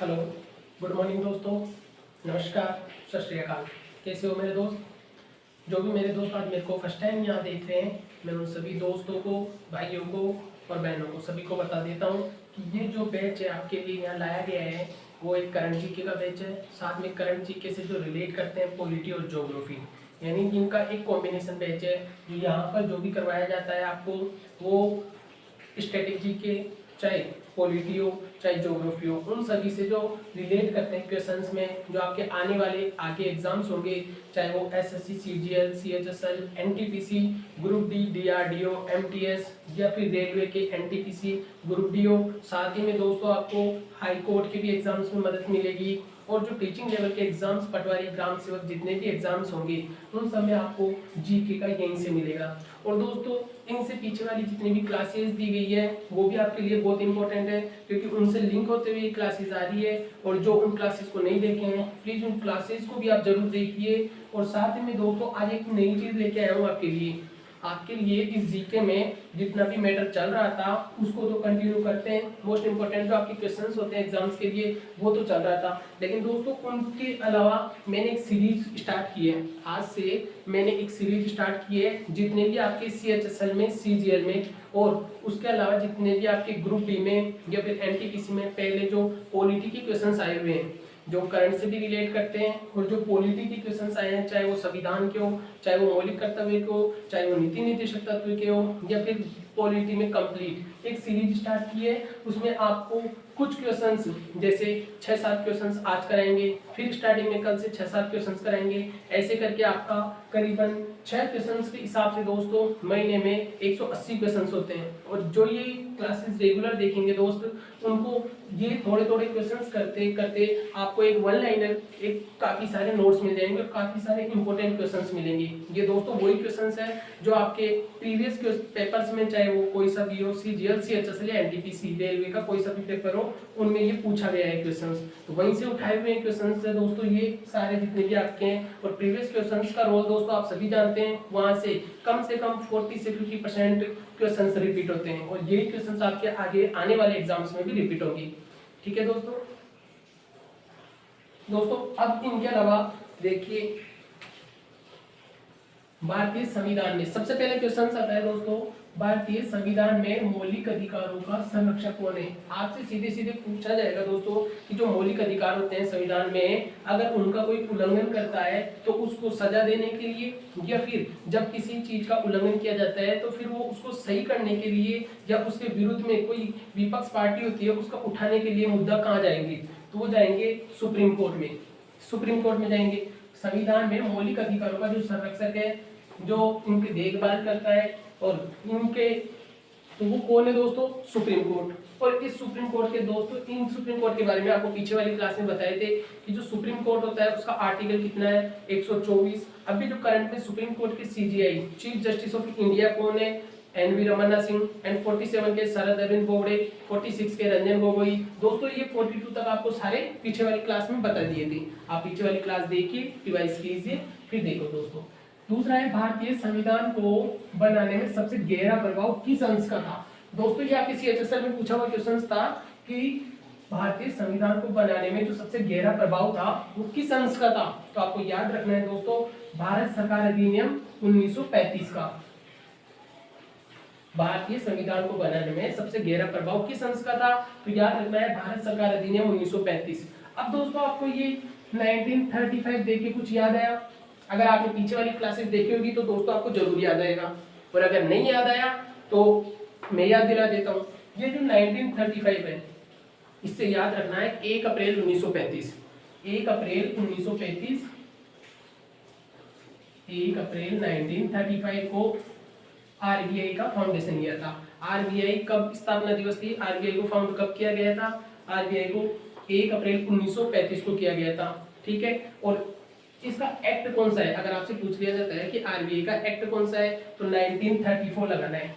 Hello, good morning दोस्तों। नमस्कार, सत श्री अकाल। कैसे हो मेरे दोस्त? जो भी मेरे दोस्त आज मेरे को फर्स्ट टाइम यहाँ देख रहे हैं, मैं उन सभी दोस्तों को, भाइयों को और बहनों को सभी को बता देता हूँ कि ये जो बैच है आपके लिए यहाँ लाया गया है वो एक करंट जीके का बैच है। साथ में करंट जीके से जो रिलेट करते हैं पॉलिटी और ज्योग्राफी, यानी कि इनका एक कॉम्बिनेशन बैच है। जो यहाँ पर जो भी करवाया जाता है आपको वो स्टैटिक जीके, चाहे पॉलिटी हो चाहे ज्योग्राफी हो, उन सभी से जो रिलेट करते हैं क्वेश्चंस में जो आपके आने वाले आगे एग्जाम्स होंगे, चाहे वो SSC, CGL, CHSL, NTPC, group D, DRDO, MTS या फिर रेलवे के एनटीपीसी, ग्रुप डी हो। साथ ही में दोस्तों आपको हाई कोर्ट के भी एग्जाम्स में मदद मिलेगी और जो टीचिंग लेवल के एग्जाम्स, पटवारी, ग्राम सेवक, जितने भी एग्जाम्स होंगे उन सब में आपको जीके का यहीं से मिलेगा। और दोस्तों इनसे पीछे वाली जितनी भी क्लासेस दी गई है वो भी आपके लिए बहुत इंपॉर्टेंट है, क्योंकि उनसे लिंक होते हुए क्लासेस आ रही है। और जो उन क्लासेस को नहीं देखे हैं प्लीज उन क्लासेस को भी आप जरूर देखिए। और साथ में दोस्तों आज एक नई चीज लेके आया हूँ आपके लिए इस जीके में जितना भी मैटर चल रहा था उसको तो कंटिन्यू करते हैं। मोस्ट इंपोर्टेंट जो आपके क्वेश्चंस होते हैं एग्जाम्स के लिए वो तो चल रहा था, लेकिन दोस्तों उनके अलावा मैंने एक सीरीज स्टार्ट की है। आज से मैंने एक सीरीज स्टार्ट की है जितने भी आपके सीएचएसएल में, सीजीएल में और उसके अलावा जितने भी आपके ग्रुप डी में या फिर एनटीपीसी में पहले जो पॉलिटी के क्वेश्चंस आए हुए हैं, जो करंट से भी रिलेट करते हैं और जो पॉलिटी के क्वेश्चंस आए हैं, चाहे वो संविधान के हो, चाहे वो मौलिक कर्तव्य के हो, चाहे वो नीति निर्देशक तत्व के हो या फिर पॉलिटी में कंप्लीट एक सीरीज स्टार्ट की है। उसमें आपको कुछ क्वेश्चंस जैसे 6-7 क्वेश्चंस आज कराएंगे, फिर स्टार्टिंग में कल से 6-7 क्वेश्चंस कराएंगे, ऐसे करके आपका करीबन 6 क्वेश्चंस के हिसाब से दोस्तों महीने में 180 क्वेश्चंस होते हैं। और जो ये क्लासेस रेगुलर देखेंगे दोस्त उनको ये थोड़े थोड़े क्वेश्चंस करते करते आपको एक वन लाइनर, एक काफी सारे नोट्स मिल जाएंगे और काफी सारे इंपॉर्टेंट क्वेश्चंस मिलेंगे। ये दोस्तों वही क्वेश्चंस है जो आपके प्रीवियस पेपर्स में, चाहे वो कोई सा भी हो, सीजीएल, सीएचएसएल या एनटीपीसी, रेलवे का कोई सा भी पेपर हो, उनमें ये पूछा गया है क्वेश्चंस। तो वहीं से उठाए हुए क्वेश्चंस है दोस्तों ये सारे जितने भी आपके हैं। और प्रीवियस क्वेश्चंस का रोल दोस्तों आप सभी जानते हैं, वहां से कम 40 से 50% क्वेश्चंस रिपीट होते हैं और यही क्वेश्चंस आपके आगे आने वाले एग्जाम्स में भी रिपीट होंगे। ठीक है दोस्तों। अब इनके अलावा देखिए भारतीय संविधान में सबसे पहले क्वेश्चन आता है दोस्तों, भारतीय संविधान में मौलिक अधिकारों का संरक्षक कौन है। आपसे सीधे सीधे पूछा जाएगा दोस्तों कि जो मौलिक अधिकार होते हैं संविधान में, अगर उनका कोई उल्लंघन करता है तो उसको सजा देने के लिए, या फिर जब किसी चीज का उल्लंघन किया जाता है तो फिर वो उसको सही करने के लिए या उसके विरुद्ध में कोई विपक्ष पार्टी होती है उसका उठाने के लिए मुद्दा कहाँ जाएंगे, तो वो जाएंगे सुप्रीम कोर्ट में। सुप्रीम कोर्ट में जाएंगे। संविधान में मौलिक अधिकारों का जो संरक्षक है, जो इनकी देखभाल करता है और इनके, तो वो कौन है दोस्तों? Supreme court. और इस सुप्रीम कोर्ट के दोस्तों, इन सुप्रीम कोर्ट के बारे में आपको पीछे वाली क्लास में बताए थे कि जो सुप्रीम कोर्ट होता है उसका आर्टिकल कितना है, 124। अभी जो करंट में सुप्रीम कोर्ट के CGI, chief justice of India कौन है? एनवी रमन्ना सिंह। एंड 47 के शरद अरविंद बोबड़े, 46 के रंजन गोगोई। दोस्तों ये 42 तक आपको सारे पीछे वाली क्लास में बता दिए थे, आप पीछे वाली क्लास देखिए, रिवाइज कीजिए, फिर देखो दोस्तों। दूसरा है भारतीय संविधान को बनाने में सबसे गहरा प्रभाव किस अंश का था। दोस्तों ये आपके सीएचएसएल में पूछा हुआ क्वेश्चन था कि भारतीय संविधान को बनाने में जो सबसे गहरा प्रभाव था वो किस अंश का था। तो आपको याद रखना है दोस्तों, भारत सरकार अधिनियम 1935 का। भारतीय संविधान को बनाने में सबसे गहरा प्रभाव किस अंश का था, तो याद रखना है भारत सरकार अधिनियम 1935। अब दोस्तों आपको ये 1935 देख के कुछ याद आया? अगर आपने पीछे वाली क्लासेस देखी होगी तो दोस्तों आपको जरूर याद आएगा, और अगर नहीं याद आया तो मैं याद दिला देता हूँ। ये जो 1935 है इससे याद रखना है 1 अप्रैल 1935। 1 अप्रैल 1935, 1 अप्रैल 1935 को आरबीआई का फाउंडेशन किया था। आरबीआई कब स्थापना दिवस थी, आरबीआई को फाउंड कब किया गया था? आरबीआई को 1 अप्रैल 1935 को किया गया था। ठीक है। और इसका एक्ट कौन सा है, अगर आपसे पूछ लिया जाता है कि आरबीआई का एक्ट कौन सा है तो 1934 लगाना है।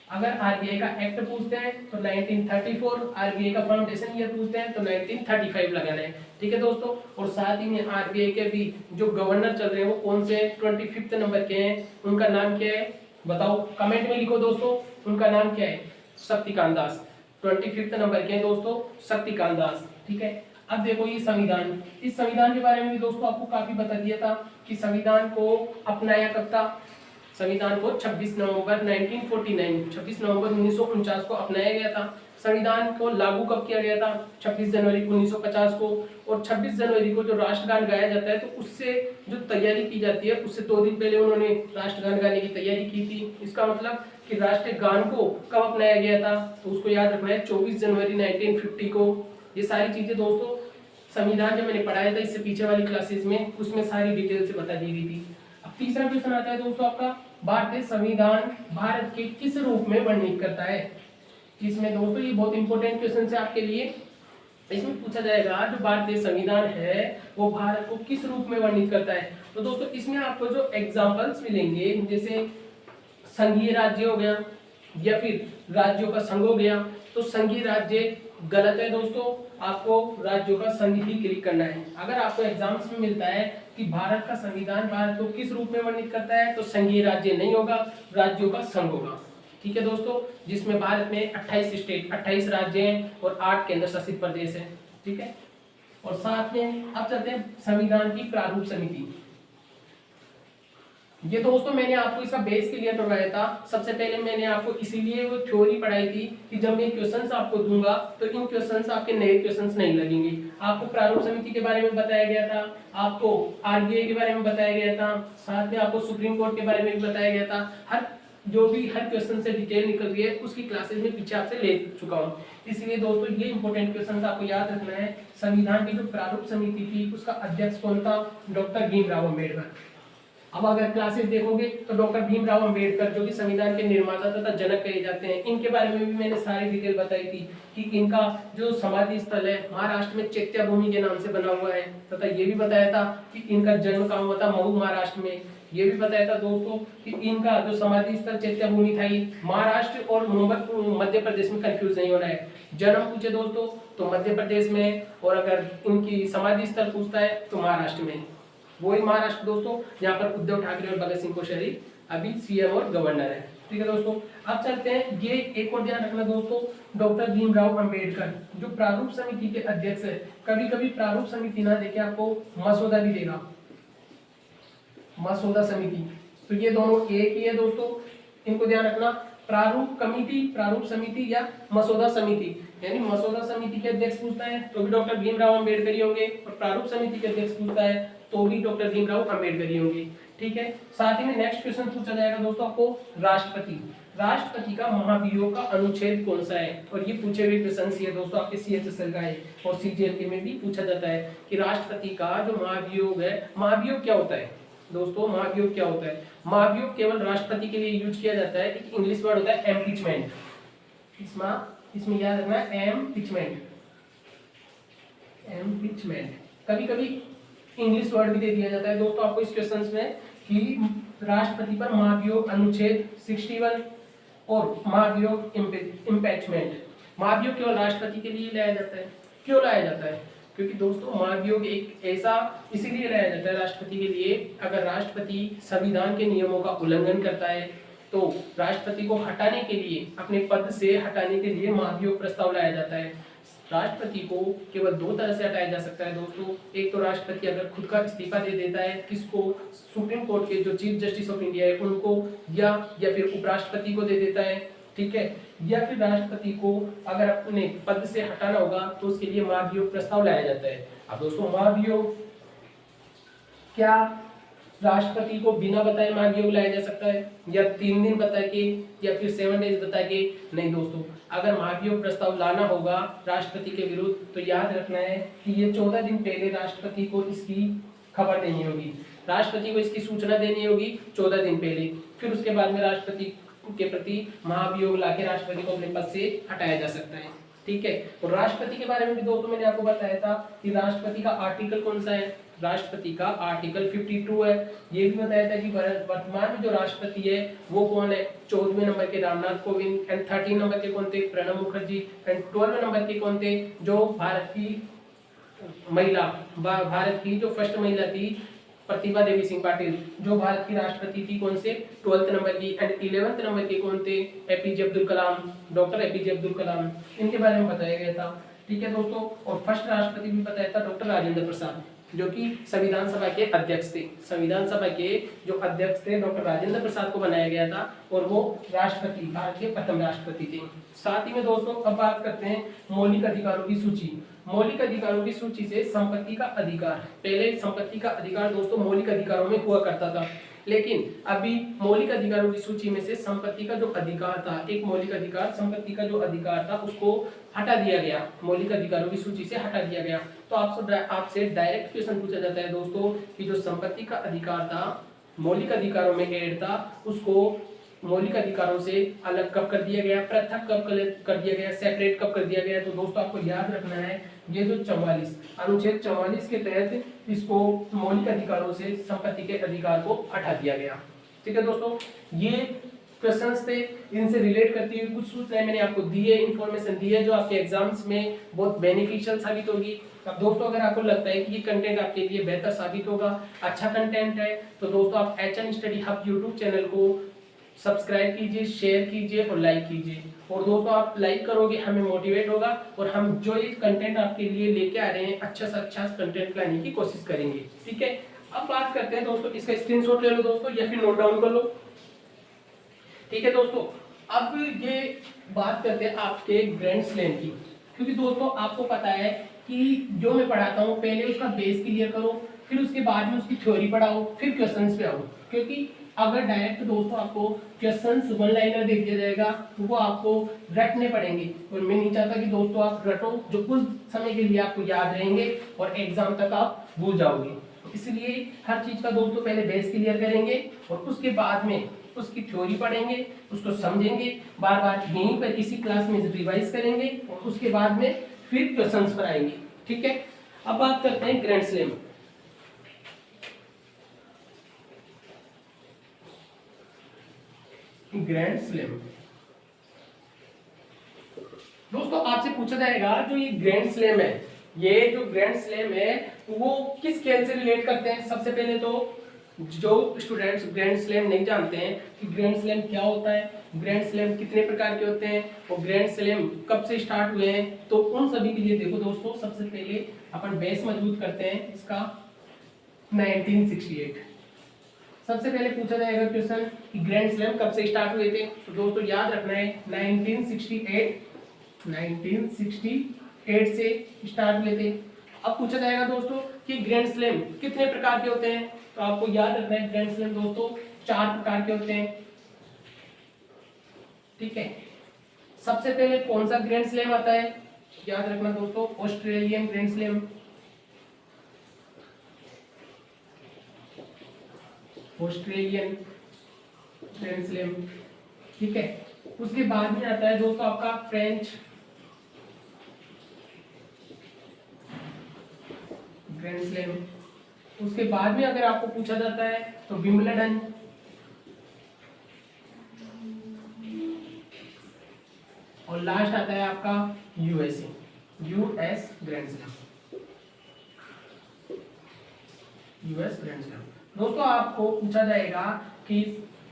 अगर आरबीआई का एक्ट पूछते हैं तो 1934, आरबीआई का फाउंडेशन ईयर पूछते हैं तो 1935 लगाना है। ठीक है दोस्तों। और साथ ही में आरबीआई के भी जो गवर्नर चल रहे हैं वो कौन से हैं? 25 नंबर के हैं। उनका नाम क्या है बताओ, कमेंट में लिखो दोस्तों, उनका नाम क्या है? शक्तिकांत दास। 25 नंबर के हैं दोस्तों शक्तिकांत दास। ठीक है, अब देखो ये संविधान, इस संविधान के बारे में भी दोस्तों आपको काफी बता दिया था कि संविधान को अपनाया कब था। संविधान को 26 नवंबर 1949 26 नवंबर 1949 को अपनाया गया था। संविधान को लागू कब किया गया था? 26 जनवरी 1950 को। और 26 जनवरी को जो राष्ट्रगान गाया जाता है तो उससे जो तैयारी की जाती है उससे 2 दिन पहले उन्होंने राष्ट्रगान गाने की तैयारी की थी। इसका मतलब कि राष्ट्रीय गान को कब अपनाया गया था तो उसको याद रखना है 24 जनवरी 1950 को। ये सारी चीजें दोस्तों संविधान जब मैंने पढ़ाया था इससे पीछे वाली क्लासेस में उसमें सारी डिटेल से बता दी गई थी। अब तीसरा क्वेश्चन आता है दोस्तों आपका, भारतीय संविधान भारत के किस रूप में वर्णित करता है? इसमें दोस्तों ये बहुत इंपॉर्टेंट क्वेश्चन है आपके लिए। इसमें पूछा जाएगा जो भारतीय संविधान है वो भारत को किस रूप में वर्णित करता है। तो दोस्तों इसमें आपको जो एग्जांपल्स मिलेंगे जैसे संघीय राज्य हो गया या फिर राज्यों का संघ हो गया, तो संघीय राज्य गलत है दोस्तों, आपको राज्यों का संघ ही क्लिक करना है। अगर आपको एग्जाम्स में मिलता है कि भारत का संविधान भारत को किस रूप में वर्णित करता है तो संघीय राज्य नहीं होगा, राज्यों का संघ होगा। ठीक है दोस्तों, जिसमें भारत में 28 राज्य हैं और 8 केंद्र शासित प्रदेश हैं। ठीक है, और साथ में अब चलते हैं संविधान की प्रारूप समिति। ये दोस्तों मैंने आपको इसका बेस क्लियर करवाया था। सबसे पहले मैंने आपको इसीलिए वो थ्योरी पढ़ाई थी कि जब मैं क्वेश्चंस आपको दूंगा तो इन क्वेश्चंस आपके नए क्वेश्चंस नहीं लगेंगे। आपको प्रारूप समिति के बारे में बताया गया था, आपको आरबीआई के बारे में बताया गया था, साथ में आपको सुप्रीम कोर्ट के बारे में भी बताया गया था। हर क्वेश्चन से डिटेल निकल रही है उसकी क्लासेस में पीछे आपसे ले चुका हूँ। इसलिए दोस्तों ये इंपॉर्टेंट क्वेश्चन आपको याद रखना है। संविधान की जो प्रारूप समिति थी उसका अध्यक्ष कौन था? डॉक्टर भीमराव अम्बेडकर। अब अगर क्लासेस देखोगे तो डॉक्टर भीमराव अम्बेडकर जो कि संविधान के निर्माता तथा जनक कहे जाते हैं, इनके बारे में भी मैंने सारी डिटेल बताई थी कि इनका जो समाधि स्थल है महाराष्ट्र में चैत्य भूमि के नाम से बना हुआ है, तथा ये भी बताया था कि इनका जन्म कहाँ हुआ था, महू महाराष्ट्र में। ये भी बताया था दोस्तों कि इनका जो समाधि स्थल चैत्य भूमि था महाराष्ट्र और मध्य प्रदेश में कंफ्यूज नहीं होना है। जन्म पूछे दोस्तों तो मध्य प्रदेश में, और अगर इनकी समाधि स्थल पूछता है तो महाराष्ट्र में। वही महाराष्ट्र दोस्तों जहाँ पर उद्धव ठाकरे और भगत सिंह कोश्यारी अभी सीएम और गवर्नर है। ठीक है दोस्तों, अब चलते हैं। ये एक और ध्यान रखना दोस्तों, डॉक्टर भीमराव अंबेडकर जो प्रारूप समिति के अध्यक्ष है, कभी कभी प्रारूप समिति ना देके आपको मसौदा भी देगा, मसौदा समिति, तो ये दोनों एक ही है दोस्तों, इनको ध्यान रखना। प्रारूप कमेटी, प्रारूप समिति या मसौदा समिति, यानी मसौदा समिति के अध्यक्ष पूछता है तो भी डॉक्टर भीमराव अंबेडकर ही होंगे, और प्रारूप समिति के अध्यक्ष पूछता है तो भी डॉक्टर भीमराव अंबेडकर ही होंगे। ठीक है, साथ ही में नेक्स्ट क्वेश्चन पूछा जाएगा दोस्तों आपको राष्ट्रपति। राष्ट्रपति का महाभियोग का अनुच्छेद कौन सा है? और ये पूछे हुए क्वेश्चन है दोस्तों, आपके सीएचएसएल का है और सीजीएल में भी पूछा जाता है कि राष्ट्रपति का जो महाभियोग है, महाभियोग क्या होता है दोस्तों? महाभियोग क्या होता है? महाभियोग केवल राष्ट्रपति के लिए यूज किया जाता है। एक इंग्लिश वर्ड होता है एम्पीचमेंट, इसमें याद रखना है एम्पीचमेंट। एम्पीचमेंट कभी कभी इंग्लिश वर्ड भी दे दिया जाता है दोस्तों आपको इस क्वेश्चन में कि राष्ट्रपति पर महाभियोग अनुच्छेद 61 और महाभियोग इम्पीचमेंट। महाभियोग केवल राष्ट्रपति के लिए लाया जाता है। क्यों लाया जाता है? क्योंकि दोस्तों महाभियोग एक ऐसा इसीलिए लाया जाता है राष्ट्रपति के लिए, अगर राष्ट्रपति संविधान के नियमों का उल्लंघन करता है तो राष्ट्रपति को हटाने के लिए, अपने पद से हटाने के लिए महाभियोग प्रस्ताव लाया जाता है। राष्ट्रपति को केवल 2 तरह से हटाया जा सकता है दोस्तों। एक तो राष्ट्रपति अगर खुद का इस्तीफा दे देता है, किसको? सुप्रीम कोर्ट के जो चीफ जस्टिस ऑफ इंडिया है उनको, या फिर उपराष्ट्रपति को दे देता है। ठीक है, या फिर राष्ट्रपति को अगर अपने पद से हटाना होगा तो उसके लिए महाभियोग प्रस्ताव लाया जाता है। अब दोस्तों महाभियोग क्या राष्ट्रपति को बिना बताए महाभियोग लाया जा सकता है, या 3 दिन बता के, या फिर 7 डेज बता के? नहीं दोस्तों, अगर महाभियोग प्रस्ताव लाना होगा राष्ट्रपति के विरुद्ध तो याद रखना है कि ये 14 दिन पहले राष्ट्रपति को इसकी खबर देनी होगी, राष्ट्रपति को इसकी सूचना देनी होगी 14 दिन पहले। फिर उसके बाद में राष्ट्रपति के प्रति महाभियोग लाके राष्ट्रपति को अपने पद से हटाया जा सकता है। ठीक है, और राष्ट्रपति के बारे में भी दोस्तों मैंने आपको बताया था कि राष्ट्रपति का आर्टिकल कौन सा है? राष्ट्रपति का आर्टिकल 52 है। ये भी बताया था कि वर्तमान में जो राष्ट्रपति है वो कौन है? 14वें नंबर के रामनाथ कोविंद, एंड 13 नंबर के कौन थे? प्रणब मुखर्जी, एंड 12वें नंबर के कौन थे? जो भारत की जो फर्स्ट महिला थी प्रतिभा देवी सिंह पाटिल जो भारत की राष्ट्रपति थी, कौन से 12th नंबर की, एंड 11th नंबर के कौन थे, APJ Abdul Kalam, doctor APJ Abdul Kalam, इनके बारे में बताया गया था। ठीक है दोस्तों, और फर्स्ट राष्ट्रपति भी बताया था डॉक्टर राजेंद्र प्रसाद जो कि संविधान सभा के अध्यक्ष थे। संविधान सभा के जो अध्यक्ष थे डॉक्टर राजेंद्र प्रसाद को बनाया गया था और वो राष्ट्रपति, भारत के प्रथम राष्ट्रपति थे। साथ ही में दोस्तों अब बात करते हैं मौलिक अधिकारों की सूची। मौलिक अधिकारों की सूची से संपत्ति का अधिकार, पहले संपत्ति का अधिकार दोस्तों मौलिक अधिकारों में हुआ करता था, लेकिन अभी मौलिक अधिकारों की सूची में से संपत्ति का जो अधिकार था, एक मौलिक अधिकार संपत्ति का जो अधिकार था उसको हटा दिया गया, मौलिक अधिकारों की सूची से हटा दिया गया। तो आपसे डायरेक्ट क्वेश्चन पूछा जाता है दोस्तों कि जो संपत्ति का अधिकार था मौलिक अधिकारों में ऐड था, उसको मौलिक अधिकारों से अलग कब कर दिया गया, पृथक कब कर दिया गया, सेपरेट कब कर दिया गया। तो दोस्तों आपको याद रखना है ये जो 44 अनुच्छेद 44 के तहत इसको मौलिक अधिकारों से संपत्ति के अधिकार को हटा दिया गया। ठीक है दोस्तों, ये क्वेश्चंस थे, इनसे रिलेट करती हुई कुछ सूचनाएं मैंने आपको दी है, इन्फॉर्मेशन दी है जो आपके एग्जाम्स में बहुत बेनिफिशियल साबित होगी। अब दोस्तों अगर आपको लगता है कि ये कंटेंट आपके लिए बेहतर साबित होगा, अच्छा कंटेंट है, तो दोस्तों आप HN study hub YouTube channel को सब्सक्राइब कीजिए, शेयर कीजिए और लाइक कीजिए। और दोस्तों आप लाइक करोगे हमें मोटिवेट होगा और हम जो ये कंटेंट आपके लिए लेके आ रहे हैं अच्छा से अच्छा कंटेंट लाने की कोशिश करेंगे। ठीक है, अब बात करते हैं दोस्तों, इसका स्क्रीनशॉट ले लो दोस्तों या फिर नोट डाउन कर लो। ठीक है दोस्तों, अब ये बात करते हैं आपके ग्रैंड स्लैम की, क्योंकि दोस्तों आपको पता है कि जो मैं पढ़ाता हूँ पहले उसका बेस क्लियर करो, फिर उसके बाद में उसकी थ्योरी पढ़ाओ, फिर क्वेश्चंस पे आओ। क्योंकि अगर डायरेक्ट दोस्तों आपको क्वेश्चंस वन लाइनर दे दिया जाएगा तो वो आपको रटने पड़ेंगे, और मैं नहीं चाहता कि दोस्तों आप रटो जो कुछ समय के लिए आपको याद रहेंगे और एग्जाम तक आप भूल जाओगे। इसलिए हर चीज का दोस्तों पहले बेस क्लियर करेंगे और उसके बाद में उसकी थ्योरी पढ़ेंगे, उसको समझेंगे, बार बार यहीं पर इसी क्लास में रिवाइज करेंगे और उसके बाद में फिर क्वेश्चंस पर आएंगे। ठीक है, अब बात करते हैं ग्रैंड स्लैम। ग्रैंड स्लैम दोस्तों आपसे पूछा जाएगा जो ये ग्रैंड स्लैम है, ये जो ग्रैंड स्लैम है वो किस खेल से रिलेट करते हैं। सबसे पहले तो जो स्टूडेंट्स ग्रैंड स्लैम नहीं जानते हैं कि ग्रैंड स्लैम क्या होता है, ग्रैंड स्लैम कितने प्रकार के होते हैं और ग्रैंड स्लैम कब से स्टार्ट हुए हैं, तो उन सभी के लिए देखो दोस्तों सबसे पहले अपन बेस मजबूत करते हैं इसका 1968। सबसे पहले पूछा जाएगा क्वेश्चन कि ग्रैंड स्लैम कब से स्टार्ट हुए थे, तो दोस्तों याद रखना है 1968 से स्टार्ट हुए थे। अब पूछा जाएगा दोस्तों कि ग्रैंड स्लैम कितने प्रकार के होते हैं, तो आपको याद रखना है ग्रैंड स्लैम दोस्तों 4 प्रकार के होते हैं। ठीक है, सबसे पहले कौन सा ग्रैंड स्लैम आता है, याद रखना दोस्तों Australian grand slam, Australian grand slam. ठीक है, उसके बाद में आता है दोस्तों आपका फ्रेंच ग्रैंड स्लैम। उसके बाद में अगर आपको पूछा जाता है तो विंबलडन, और लास्ट आता है आपका US grand slam, US grand slam. दोस्तों आपको पूछा जाएगा कि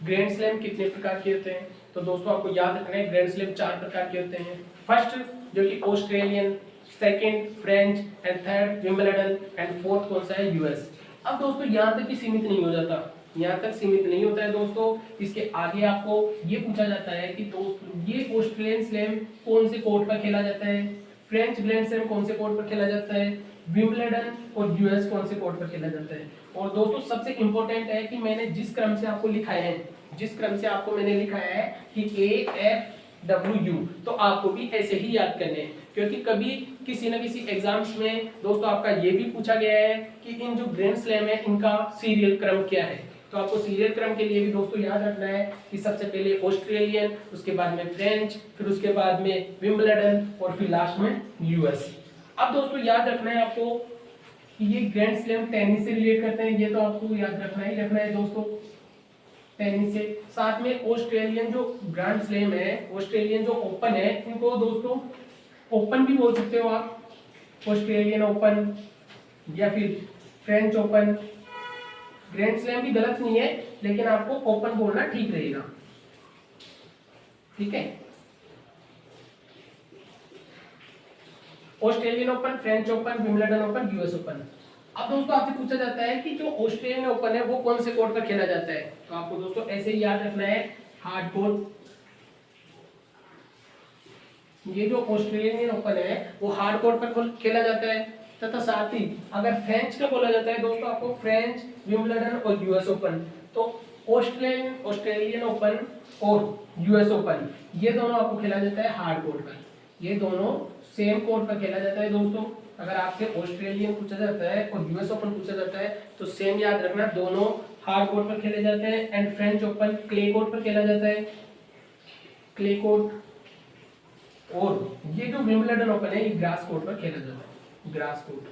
ग्रैंड स्लैम कितने प्रकार के होते हैं, तो दोस्तों आपको याद रखना है ग्रैंड स्लैम 4 प्रकार के होते हैं। फर्स्ट जो कि Australian, second French and third Wimbledon and fourth कौन सा है यूएस। अब दोस्तों यहाँ तक ही सीमित नहीं हो जाता, यहाँ तक सीमित नहीं होता है दोस्तों, इसके आगे आपको ये पूछा जाता है कि दोस्तों ये ऑस्ट्रेलियन स्लैम कौन से कोर्ट पर खेला जाता है, फ्रेंच ग्रैंड स्लैम कौन से कोर्ट पर खेला जाता है, विंबलडन और यूएस कौन से कोर्ट पर खेला जाता है। और दोस्तों सबसे इंपॉर्टेंट है कि मैंने जिस क्रम से आपको लिखाया है, जिस क्रम से आपको मैंने लिखाया है कि AFW, तो आपको भी ऐसे ही याद करने हैं, क्योंकि कभी किसी न किसी एग्जाम्स में दोस्तों आपका ये भी पूछा गया है कि इन जो ग्रैंड स्लैम है इनका सीरियल क्रम क्या है। तो आपको सीरियल क्रम के लिए भी दोस्तों याद रखना है कि सबसे पहले ऑस्ट्रेलियन, उसके बाद में फ्रेंच, फिर उसके बाद में विंबलडन और फिर लास्ट में यूएस। अब दोस्तों याद रखना है आपको कि ये ग्रैंड स्लैम टेनिस से रिलेट करते हैं, ये तो आपको याद रखना ही रखना है दोस्तों टेनिस से। साथ में ऑस्ट्रेलियन जो ग्रैंड स्लैम है, ऑस्ट्रेलियन जो ओपन है, इनको दोस्तों ओपन भी बोल सकते हो आप, ऑस्ट्रेलियन ओपन या फिर फ्रेंच ओपन ग्रैंड स्लैम भी गलत नहीं है, लेकिन आपको ओपन बोलना ठीक रहेगा, ठीक है। Australian open, French open, Wimbledon open, US open. अब दोस्तों आपसे पूछा जाता है कि जो ऑस्ट्रेलियन ओपन है वो कौन से कोर्ट पर खेला जाता है, तो आपको दोस्तों ऐसे ही याद रखना है, हार्ड कोर्ट। ये जो ऑस्ट्रेलियन ओपन है वो हार्ड कोर्ट पर खेला जाता है, तथा साथ ही अगर फ्रेंच का बोला जाता है दोस्तों आपको फ्रेंच, विंबलडन और यूएस ओपन, तो ऑस्ट्रेलियन ओपन और यूएस ओपन ये दोनों आपको खेला जाता है हार्ड कोर्ट पर, ये दोनों सेम कोर्ट पर खेला जाता है दोस्तों। अगर आपसे ऑस्ट्रेलियन पूछा जाता है और यूएस ओपन पूछा जाता है तो सेम याद रखना, दोनों हार्ड कोर्ट पर खेले जाते हैं। And French open clay court पर खेला जाता है, क्ले कोर्ट, और ये जो विंबलडन ओपन है ये ग्रास कोर्ट पर खेला जाता है, ग्रास कोर्ट,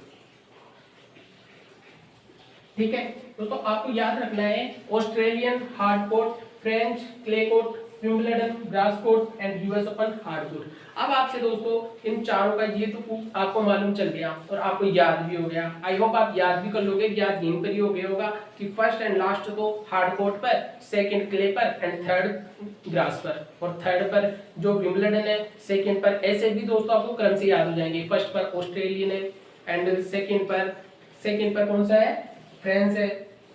ठीक है। तो आपको याद रखना है Australian hard court, French clay court, Wimbledon grass court and US open hard court. अब आपसे दोस्तों इन चारों का ये तो आपको मालूम चल गया और आपको याद भी हो गया। आई होप आप याद भी कर लोगे, याद यहीं पर ही हो गया होगा कि फर्स्ट एंड लास्ट तो हार्ड कोर्ट पर, सेकंड क्ले पर एंड थर्ड ग्रास पर, और थर्ड पर जो विंबलडन है, सेकंड पर, ऐसे भी दोस्तों आपको क्रम से याद हो जाएंगे। फर्स्ट पर ऑस्ट्रेलियन है एंड सेकंड पर कौन सा है, फ्रेंच है,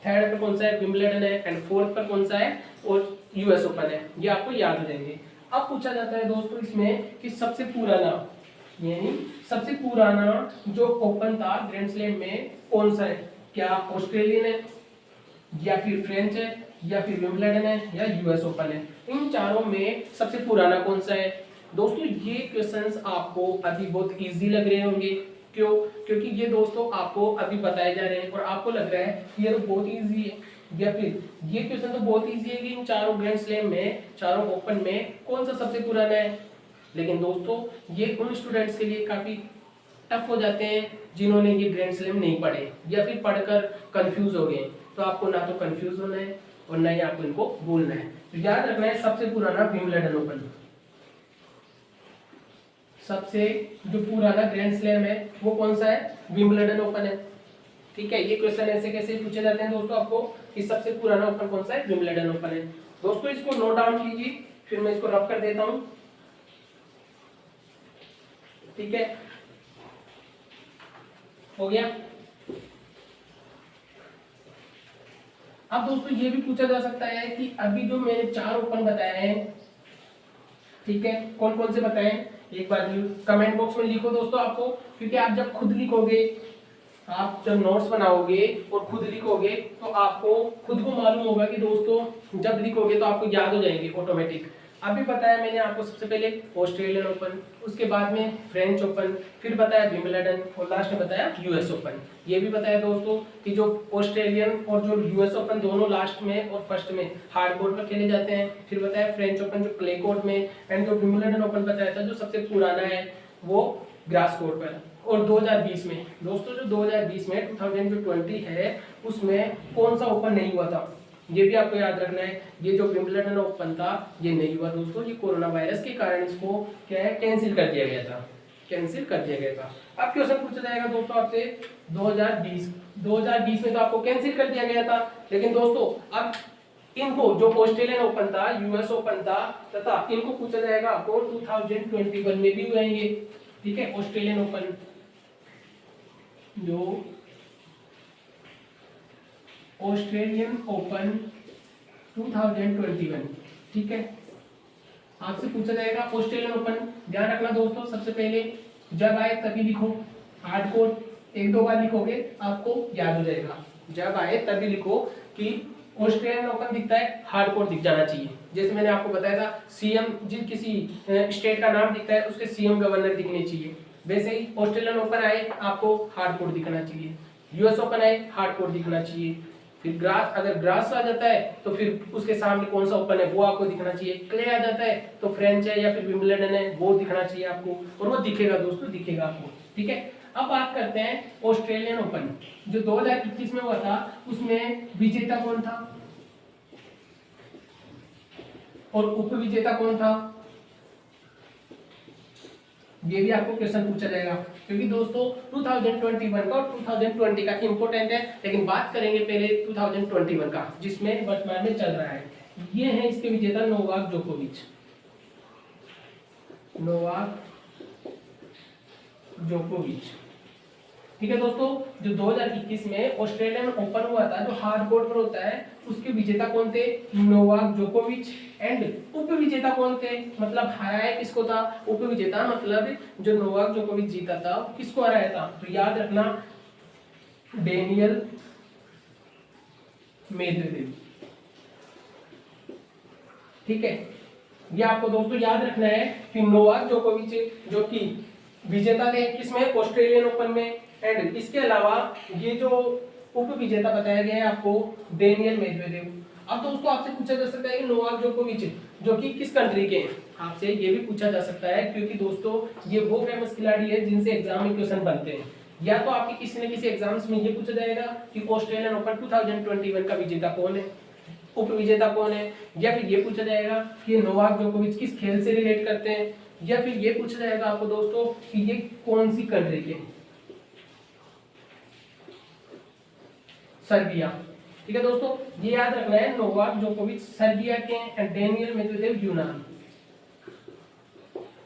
थर्ड पर कौन सा है, विंबलडन है एंड फोर्थ पर कौन सा है और यूएस ओपन है, ये आपको याद हो जाएंगे। अब पूछा जाता है दोस्तों इसमें कि सबसे पुराना, यानी सबसे पुराना जो ओपन था ग्रैंड स्लैम में कौन सा है, क्या ऑस्ट्रेलियन है या फिर फ्रेंच है या फिर विंबलडन है या यूएस ओपन है, इन चारों में सबसे पुराना कौन सा है। दोस्तों ये क्वेश्चंस आपको अभी बहुत इजी लग रहे होंगे, क्यों, क्योंकि ये दोस्तों आपको अभी बताए जा रहे हैं और आपको लग रहा है कि ये तो बहुत इजी है, या फिर ये क्वेश्चन तो बहुत इजी है कि इन चारों ग्रैंड स्लैम में, चारों ओपन में कौन सा सबसे पुराना है। लेकिन दोस्तों ये उन स्टूडेंट्स के लिए काफी टफ हो जाते हैं जिन्होंने ये ग्रैंड स्लैम नहीं पढ़े या फिर पढ़कर कंफ्यूज हो गए। तो आपको ना तो कंफ्यूज होना है और ना ही आपको इनको बोलना है। तो याद रखना है सबसे पुराना विंबलडन ओपन, सबसे जो पुराना ग्रैंड स्लैम है वो कौन सा है, विंबलडन ओपन है, ठीक है। ये क्वेश्चन ऐसे कैसे पूछे जाते हैं दोस्तों आपको कि सबसे पुराना ओपन कौन सा है, विंबलडन ओपन है। दोस्तों इसको नोट डाउन कीजिए, फिर मैं इसको रफ कर देता हूं, ठीक है, हो गया। अब दोस्तों ये भी पूछा जा सकता है कि अभी जो मैंने चार ओपन बताए हैं, ठीक है, कौन कौन से बताए, एक बार कमेंट बॉक्स में लिखो दोस्तों आपको, क्योंकि आप जब खुद लिखोगे, आप जब नोट्स बनाओगे और खुद लिखोगे तो आपको खुद को मालूम होगा कि दोस्तों जब लिखोगे तो आपको याद हो जाएंगे ऑटोमेटिक। अभी बताया मैंने आपको सबसे पहले ऑस्ट्रेलियन ओपन, उसके बाद में फ्रेंच ओपन, फिर बताया विंबलडन और लास्ट में बताया यूएस ओपन। ये भी बताया दोस्तों कि जो ऑस्ट्रेलियन और जो यूएस ओपन दोनों लास्ट में और फर्स्ट में हार्ड कोर्ट पर खेले जाते हैं। फिर बताया फ्रेंच ओपन जो क्ले कोर्ट में, एंड जो विंबलडन ओपन बताया था जो सबसे पुराना है वो ग्रास कोर्ट पर। और 2020 में दोस्तों, जो 2020 में 2020 है उसमें कौन सा ओपन नहीं हुआ था, ये भी आपको याद रखना है। ये जो विंबलडन ओपन था ये नहीं हुआ दोस्तों, ये कोरोना वायरस के कारण इसको क्या है, कैंसिल कर दिया गया था, कैंसिल कर दिया गया था। अब क्वेश्चन पूछा जाएगा दोस्तों आपसे 2020 में तो आपको कैंसिल कर दिया गया था, लेकिन दोस्तों अब इनको जो ऑस्ट्रेलियन ओपन था, यूएस ओपन था, तथा इनको पूछा जाएगा आपको 2021 में भी हुए ये, ठीक है। ऑस्ट्रेलियन ओपन जो ऑस्ट्रेलियन ओपन 2021, ठीक है, आपसे पूछा जाएगा ऑस्ट्रेलियन ओपन। ध्यान रखना दोस्तों, सबसे पहले जब आए तभी लिखो, हार्ड कोड एक दो बार लिखोगे आपको याद हो जाएगा। जब आए तभी लिखो कि ऑस्ट्रेलियन ओपन दिखता है, हार्ड कोड दिख जाना चाहिए। जैसे मैंने आपको बताया था सीएम, जिस किसी स्टेट का नाम दिखता है उसके सीएम गवर्नर दिखने चाहिए, वैसे ही ऑस्ट्रेलियन ओपन आए आपको हार्ड कोड दिखना चाहिए, यूएस ओपन आए हार्ड कोड दिखना चाहिए। फिर ग्रास, अगर ग्रास आ जाता है तो फिर उसके सामने कौन सा ओपन है वो आपको दिखना चाहिए। क्ले आ जाता है तो फ्रेंच है या फिर विंबलडन है वो दिखना चाहिए आपको, और वो दिखेगा दोस्तों, दिखेगा आपको, ठीक है। अब बात करते हैं ऑस्ट्रेलियन ओपन जो 2021 में हुआ था, उसमें विजेता कौन था और उपविजेता कौन था। ये भी आपको क्वेश्चन पूछा जाएगा, क्योंकि दोस्तों 2021 का और 2020 का इंपॉर्टेंट है, लेकिन बात करेंगे पहले 2021 का जिसमें वर्तमान में चल रहा है। ये है इसके विजेता नोवाक जोकोविच। ठीक है दोस्तों, जो 2021 में ऑस्ट्रेलियन ओपन हुआ था, जो हार्ड कोर्ट पर होता है, उसके विजेता कौन थे? नोवाक जोकोविच। एंड उप विजेता कौन थे? मतलब हराया किसको था? उप विजेता मतलब जो नोवाक जोकोविच जीता था किसको हराया था? तो याद रखना, डेनियल मेदवेदेव। ठीक है, ये आपको दोस्तों याद रखना है कि नोवाक जोकोविच जो कि विजेता थे किसमें? ऑस्ट्रेलियन ओपन में। एंड इसके अलावा ये जो उप विजेता बताया गया है आपको, डेनियल मेदवेदेव। अब दोस्तों आपसे पूछा जा सकता है कि नोवाक जोकोविच जो कि किस कंट्री के हैं, आपसे ये भी पूछा जा सकता है, क्योंकि दोस्तों ये वो फेमस खिलाड़ी है जिनसे एग्जाम में क्वेश्चन बनते हैं। या तो आपके किसी न किसी एग्जाम्स में ये पूछा जाएगा कि ऑस्ट्रेलियन ओपन 2021 का विजेता कौन है, उप विजेता कौन है, या फिर ये पूछा जाएगा कि नोवाक जोकोविच किस खेल से रिलेट करते हैं, या फिर ये पूछा जाएगा आपको दोस्तों कि ये कौन सी कंट्री के हैं, सर्बिया। ठीक है दोस्तों, ये याद रखना है, नोवाक जोकोविच सर्बिया के हैं, डेनियल मेदवेदेव यूनान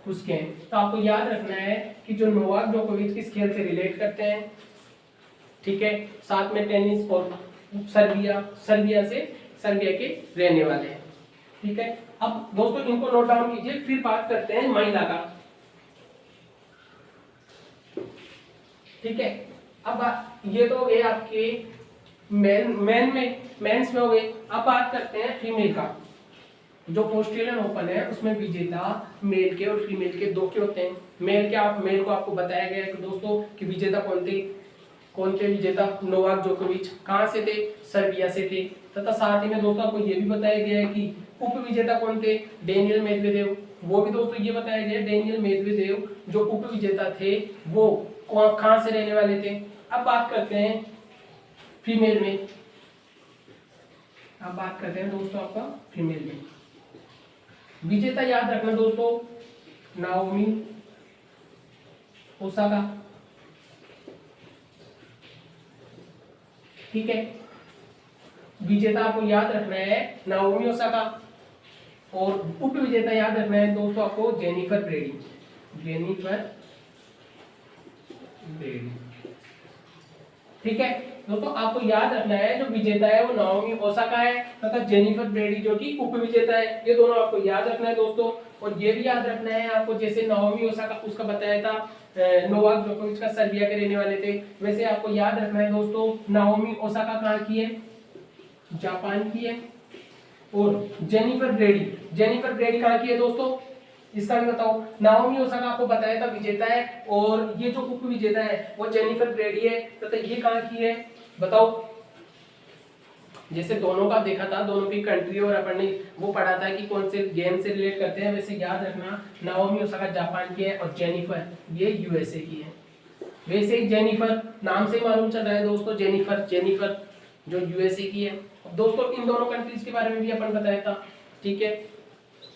उसके हैं। तो आपको याद रखना है कि जो नोवाक जोकोविच किस खेल से रिलेट करते हैं। ठीक है, साथ में टेनिस और सर्बिया के रहने वाले हैं। ठीक है, अब दोस्तों इनको नोट डाउन कीजिए, फिर बात करते हैं महिला का। ठीक है, अब ये तो हो गए आपके मेंस में हो गए। अब बात करते हैं फीमेल का। जो ऑस्ट्रेलियन ओपन है उसमें विजेता मेल के और फीमेल के दो के होते हैं। मेल को आपको बताया गया है कि दोस्तों कि विजेता कौन थे विजेता? नोवाक जोकोविच। कहां से थे? सर्बिया से थे। तथा साथ ही में दोस्तों आपको ये भी बताया गया है कि उप विजेता कौन थे? Daniel Medvedev. वो भी दोस्तों ये बताया गया है, डेनियल मेदवेदेव जो उप विजेता थे वो कहां से रहने वाले थे। अब बात करते हैं फीमेल में। अब बात करते हैं दोस्तों आपका फीमेल में। विजेता याद रखना दोस्तों, नाओमी ओसाका। ठीक है, विजेता आपको याद रखना है नाओमी ओसाका, और उप विजेता याद रखना है दोस्तों आपको जेनिफर ब्रेडी। ठीक है दोस्तों, आपको याद रखना है जो विजेता है वो नाओमी ओसाका है, तथा जेनिफर ब्रेडी जो कि उप विजेता है। ये दोनों आपको याद रखना है दोस्तों। और ये भी याद रखना है आपको, जैसे नाओमी ओसाका उसका बताया था नोवाक जोकोविच का सर्बिया के रहने वाले थे, वैसे आपको याद रखना है दोस्तों नाओमी ओसाका कहाँ की है? जापान की है। और जेनिफर ब्रेडी कहाँ की है दोस्तों? इसका भी बताओ। नाओमी ओसाका आपको बताया था विजेता है, और ये जो उप विजेता है वो जेनिफर ब्रेडी है, तथा ये कहाँ की है बताओ। जैसे दोनों का देखा था, दोनों की कंट्री और अपन ने वो पढ़ा था कि कौन से गेम से रिलेट करते हैं, वैसे याद रखना नाओमी ओसाका जापान की है और जेनिफर ये यूएसए की है। वैसे ही जेनिफर नाम से मालूम चल रहा है दोस्तों, जेनिफर जो यूएसए की है। दोस्तों इन दोनों कंट्रीज के बारे में भी अपन बताया था। ठीक है,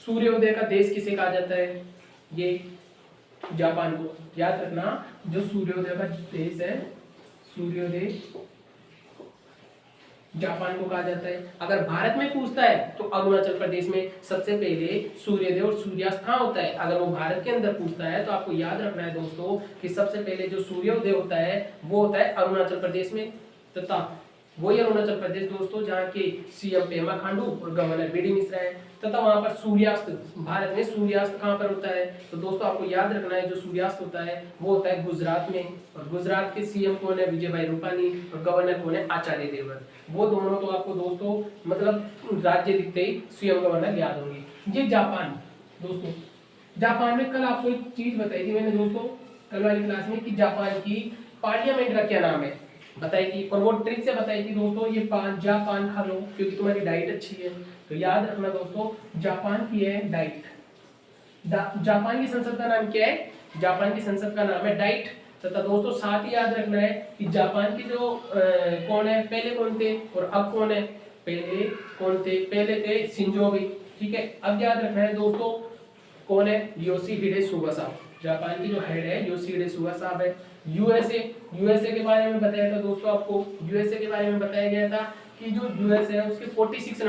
सूर्योदय का देश किसे कहा जाता है? ये जापान को। याद रखना, जो सूर्योदय का देश है, सूर्योदय जापान को कहा जाता है। अगर भारत में पूछता है तो अरुणाचल प्रदेश में सबसे पहले सूर्योदय और सूर्यास्त कहाँ होता है। अगर वो भारत के अंदर पूछता है तो आपको याद रखना है दोस्तों कि सबसे पहले जो सूर्योदय होता है वो होता है अरुणाचल प्रदेश में, तथा वही अरुणाचल प्रदेश दोस्तों जहाँ के सीएम पेमा खांडू और गवर्नर बीडी मिश्रा है, तथा वहां पर सूर्यास्त, भारत में सूर्यास्त कहाँ पर होता है? तो दोस्तों आपको याद रखना है जो सूर्यास्त होता है वो होता है गुजरात में, और गुजरात के सीएम कौन है? विजय भाई रूपानी, और गवर्नर कौन है? आचार्य देवव्रत। वो दोनों तो आपको दोस्तों मतलब राज्य दिखते ही सीएम गवर्नर याद होंगे। ये जापान दोस्तों, जापान में कल आपको एक चीज बताई थी मैंने दोस्तों कल वाली क्लास में कि जापान की पार्लियामेंट का क्या नाम है बताई थी, और वो ट्रिक से बताई थी दोस्तों, ये जापान खा लो क्योंकि तुम्हारी डाइट अच्छी है। तो याद रखना दोस्तों जापान की है डाइट। जापान की संसद का नाम क्या है? जापान की संसद का नाम है डाइट। तथा दोस्तों साथ ही याद रखना है कि जापान की जो कौन है, पहले कौन थे और अब कौन है? पहले कौन थे? पहले थे शिंजो अबे। ठीक है, अब याद रखना है दोस्तों कौन है? योशिहिडे सुगा साहब, जापान की जो हेड है योशिहिडे सुगा साहब है। यूएसए के बारे में बताया था दोस्तों आपको, यूएसए के बारे में बताया गया था कि जो यूएस है उसके 46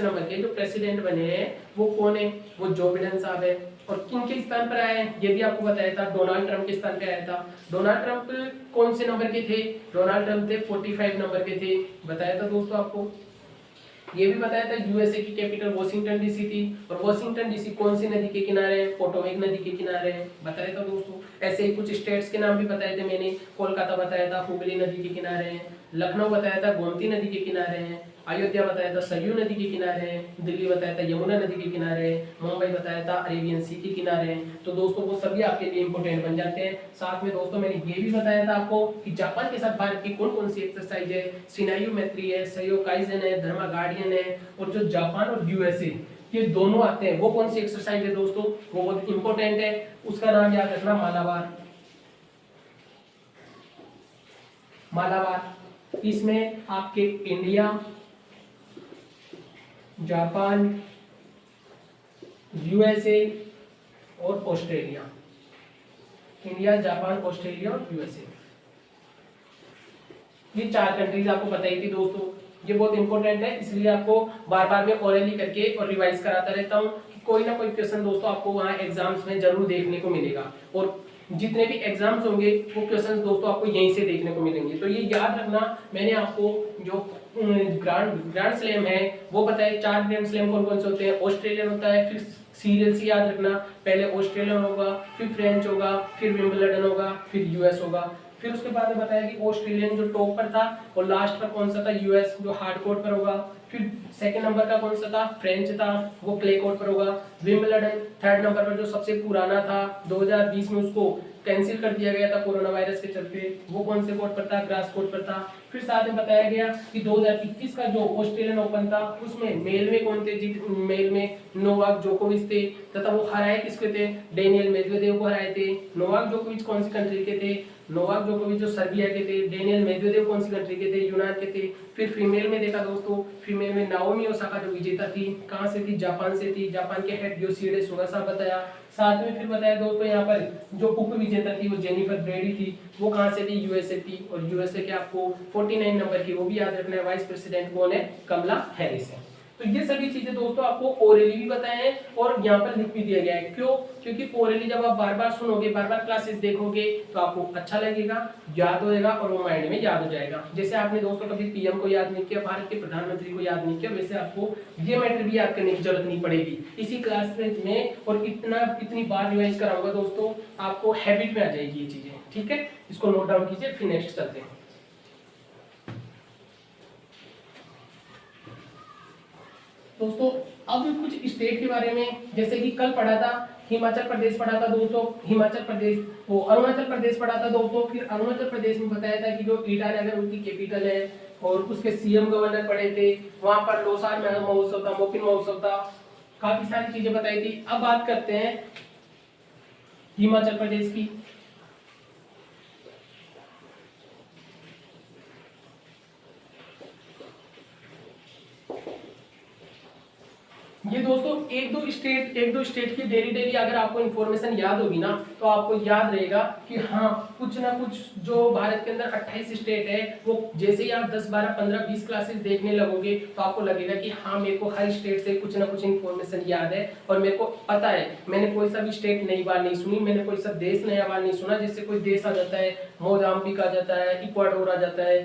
नंबर के जो प्रेसिडेंट बने हैं वो कौन है? वो जो बिडेन साहब है। और किन के स्थान पर आए हैं ये भी आपको बताया था, डोनाल्ड ट्रंप के स्थान पे आया था। डोनाल्ड ट्रंप कौन से नंबर के थे? डोनाल्ड ट्रंप थे 45 नंबर के थे, बताया था दोस्तों आपको। ये भी बताया था यूएसए की कैपिटल वॉशिंगटन डीसी थी, और वॉशिंगटन डीसी कौन सी नदी के किनारे है? पोटोमेक नदी के किनारे है, बताया था दोस्तों। ऐसे ही कुछ स्टेट्स के नाम भी बताए थे मैंने, कोलकाता बताया था हुगली नदी के किनारे है, लखनऊ बताया था गोमती नदी के किनारे है, अयोध्या बताया था सरयू नदी के किनारे है, दिल्ली बताया था यमुना नदी के किनारे है, मुंबई बताया था अरेबियन सी के किनारे है। तो दोस्तों वो सभी आपके लिए इंपॉर्टेंट बन जाते हैं। साथ में दोस्तों मैंने ये भी बताया था आपको कि जापान के साथ भारत की कौन कौन सी एक्सरसाइज है, सिनायू मैत्री है, सहयोग काइजन है, धर्मा गार्डियन है, और जो जापान और यूएसए ये दोनों आते हैं वो कौन सी एक्सरसाइज है दोस्तों, वो बहुत इंपॉर्टेंट है, उसका नाम याद रखना मालाबार। मालाबार इसमें आपके इंडिया, जापान, यूएसए और ऑस्ट्रेलिया, इंडिया, जापान, ऑस्ट्रेलिया और यूएसए, ये 4 कंट्रीज आपको बताई थी दोस्तों। ये बहुत इंपॉर्टेंट है, इसलिए आपको बार बार में ओरली करके और रिवाइज कराता रहता हूँ कि कोई ना कोई क्वेश्चन दोस्तों आपको वहाँ एग्जाम्स में जरूर देखने को मिलेगा, और जितने भी एग्जाम्स होंगे वो क्वेश्चंस दोस्तों आपको यहीं से देखने को मिलेंगे। तो ये याद रखना, मैंने आपको जो ग्रैंड स्लैम है वो बताया, 4 ग्रैंड स्लैम कौन कौन से होते हैं। ऑस्ट्रेलियन होता है, फिर सीरियल से याद रखना, पहले ऑस्ट्रेलियन होगा, फिर फ्रेंच होगा, फिर विंबलडन होगा, फिर यूएस होगा। फिर उसके बाद में बताया कि ऑस्ट्रेलियन जो टॉप पर था, और लास्ट पर कौन सा था? यूएस जो हार्ड कोर्ट पर होगा। फिर सेकंड नंबर का कौन सा था? फ्रेंच था, वो क्ले कोर्ट पर होगा। विंबलडन थर्ड नंबर पर जो सबसे पुराना था, 2020 में उसको कैंसिल कर दिया गया था कोरोना वायरस के चलते, वो कौन से कोर्ट पर था? ग्रास कोर्ट पर था। फिर साथ में बताया गया कि 2021 का जो ऑस्ट्रेलियन ओपन था उसमें मेल में कौन थे? मेल में नोवाक जोकोविच थे, तथा वो हराए किसके थे? डेनियल मेदवेदेव को हराए थे। नोवाक जोकोविच कौन सी कंट्री के थे? नोवाक जोकोविच जो सर्बिया के थे। डेनियल मेदवेदेव कौन सी कंट्री के थे? यूनान के थे। फिर फीमेल में देखा दोस्तों, फीमेल में नाओमी ओसाका जो विजेता थी, कहां से थी? जापान से थी। जापान के हेड योशिहिडे सुगा साहब बताया। साथ में फिर बताया दोस्तों यहाँ पर जो उप विजेता थी वो जेनिफर ब्रेडी थी, वो कहां से थी? यूएसए थी। और यूएसए के आपको 49 नंबर की वो भी याद रखना है, वाइस प्रेसिडेंट कौन है? कमला हैरिस है। तो ये सभी चीजें दोस्तों आपको ओरली भी बताए हैं और यहाँ पर लिख भी दिया गया है। क्यों? क्योंकि ओरली जब आप बार बार सुनोगे, बार बार क्लासेस देखोगे तो आपको अच्छा लगेगा, याद होएगा और वो माइंड में याद हो जाएगा। जैसे आपने दोस्तों कभी पीएम को याद नहीं किया, भारत के प्रधानमंत्री को याद नहीं किया, वैसे आपको ये मैटर भी याद करने की जरूरत नहीं पड़ेगी इसी क्लासेस में। और इतनी बार रिवाइज कराऊंगा दोस्तों, आपको हैबिट में आ जाएगी ये चीजें। ठीक है, इसको नोट डाउन कीजिए, फिर नेक्स्ट चलते हैं। दोस्तों अब कुछ स्टेट के बारे में, जैसे कि कल पढ़ा था हिमाचल प्रदेश पढ़ा था दोस्तों, हिमाचल प्रदेश, वो अरुणाचल प्रदेश पढ़ा था दोस्तों। फिर अरुणाचल प्रदेश में बताया था कि जो ईटानगर उनकी कैपिटल है, और उसके सीएम गवर्नर पढ़े थे, वहां पर लोसार महोत्सव था, मोपिन महोत्सव था, काफी सारी चीजें बताई थी। अब बात करते हैं हिमाचल प्रदेश की। ये दोस्तों एक दो स्टेट की डेली अगर आपको इन्फॉर्मेशन याद होगी ना, तो आपको याद रहेगा कि हाँ कुछ ना कुछ जो भारत के अंदर 28 स्टेट है, वो जैसे ही आप 10, 12, 15, 20 क्लासेस देखने लगोगे तो आपको लगेगा कि हाँ मेरे को हर स्टेट से कुछ ना कुछ इन्फॉर्मेशन याद है और मेरे को पता है। मैंने कोई सा भी स्टेट नई बार नहीं सुनी, मैंने कोई सा देश नया बार नहीं सुना। जैसे कोई देश आ जाता है, मोजाम्बिक आ जाता है, इक्वाडोर आ जाता है,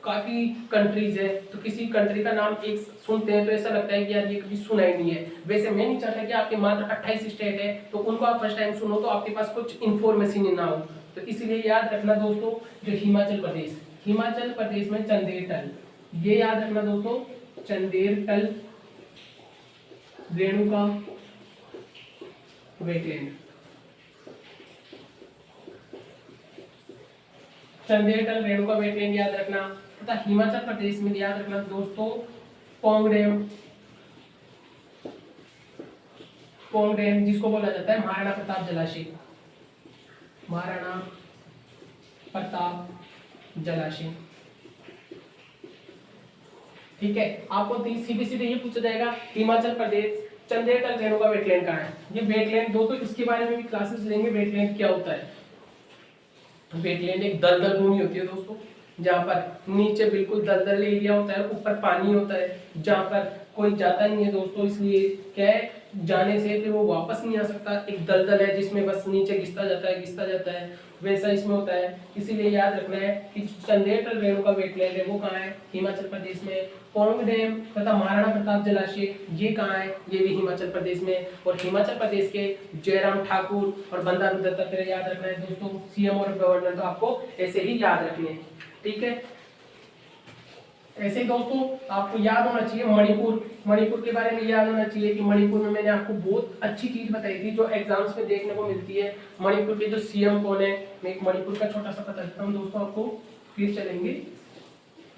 काफी कंट्रीज है, तो किसी कंट्री का नाम एक सुनते हैं तो ऐसा लगता है कि यार ये कभी सुना ही नहीं है। वैसे मैं नहीं चाहता कि आपके मात्र 28 स्टेट है तो उनको आप फर्स्ट टाइम सुनो तो आपके पास कुछ इन्फॉर्मेशन ही ना हो। तो इसलिए याद रखना दोस्तों, जो हिमाचल प्रदेश में चंदेरटल, ये याद रखना दोस्तों, चंदेरटल रेणुका वेटलैंड, चंदेरटल रेणुका वेटलैंड याद रखना। तथा हिमाचल प्रदेश में याद रखना दोस्तों पोंग डैम जिसको बोला जाता है महाराणा प्रताप जलाशय, महाराणा प्रताप जलाशय। ठीक है, आपको सीधे सीधे ये पूछा जाएगा हिमाचल प्रदेश, चंदेल रेणुका वेटलैंड कहाँ है? ये वेटलैंड दोस्तों इसके बारे में भी क्लासेस लेंगे, वेटलैंड क्या होता है। वेटलैंड एक दलदल भूमि होती है दोस्तों, जहाँ पर नीचे बिल्कुल दलदल एरिया होता है, ऊपर पानी होता है, जहाँ पर कोई जाता नहीं है दोस्तों, इसलिए क्या है जाने से फिर वो वापस नहीं आ सकता। एक दलदल है जिसमें बस नीचे घिसता जाता है, वैसा इसमें होता है। इसीलिए याद रखना है कि चंदेल रेणुका वेटलैंड है वो कहाँ है? हिमाचल प्रदेश में। पौंग डैम तथा महाराणा प्रताप जलाशय ये कहाँ है? ये भी हिमाचल प्रदेश में। और हिमाचल प्रदेश के जयराम ठाकुर और बंडारू दत्तात्रेय याद रखना है दोस्तों, सीएम और गवर्नर तो आपको ऐसे ही याद रखने हैं, ठीक है। ऐसे ही दोस्तों आपको याद होना चाहिए मणिपुर के बारे में याद होना चाहिए कि मणिपुर में मैंने आपको बहुत अच्छी चीज बताई थी जो एग्जाम्स में देखने को मिलती है। मणिपुर के जो सीएम कौन है, मैं एक मणिपुर का छोटा सा बता देता हूँ दोस्तों आपको, फिर चलेंगे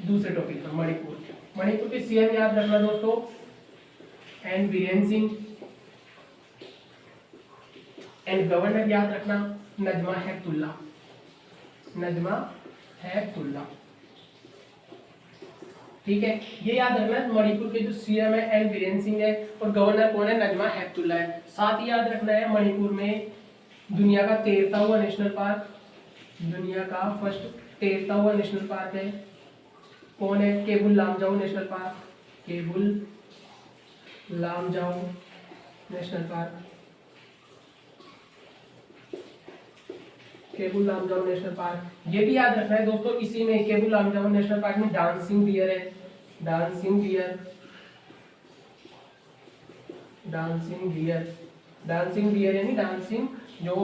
दूसरे टॉपिक पर। मणिपुर के सीएम याद रखना दोस्तों, N Biren Singh. And governor याद रखना नजमा हेपतुल्ला, ठीक है। ये याद रखना मणिपुर के जो सीएम है एन बीरेन सिंह है और गवर्नर कौन है? नजमा हेपतुल्ला है। साथ ही याद रखना है मणिपुर में दुनिया का 13वां नेशनल पार्क, दुनिया का फर्स्ट 13वां नेशनल पार्क है कौन है? Keibul Lamjao national park, Keibul Lamjao national park, Keibul Lamjao national park. ये भी याद रखना है दोस्तों, इसी में केबुल लामजाओ नेशनल पार्क में डांसिंग डियर है, डांसिंग डियर यानी डांसिंग जो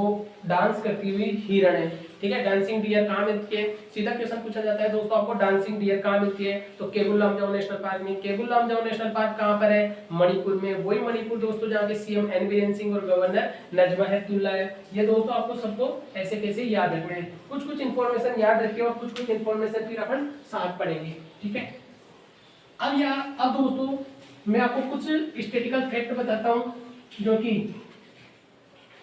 डांस करती हुई हिरण है, ठीक है। डांसिंग डियर कहाँ मिलती है? सीधा क्वेश्चन पूछा जाता है दोस्तों आपको, डांसिंग डियर कहाँ मिलती है? तो केबुल लामजाओ नेशनल पार्क में। केबुल लामजाओ नेशनल पार्क कहाँ पर है? मणिपुर में। वही मणिपुर दोस्तों जहाँ के सीएम एन बीरेन सिंह और गवर्नर नजमा हेपतुल्ला है। ये दोस्तों आपको सबको ऐसे कैसे याद रखना है, कुछ इन्फॉर्मेशन याद रखिए और कुछ इन्फॉर्मेशन फिर अपन साथ पढ़ेंगे, ठीक है। अब दोस्तों मैं आपको कुछ स्टैटिस्टिकल फैक्ट बताता हूँ जो कि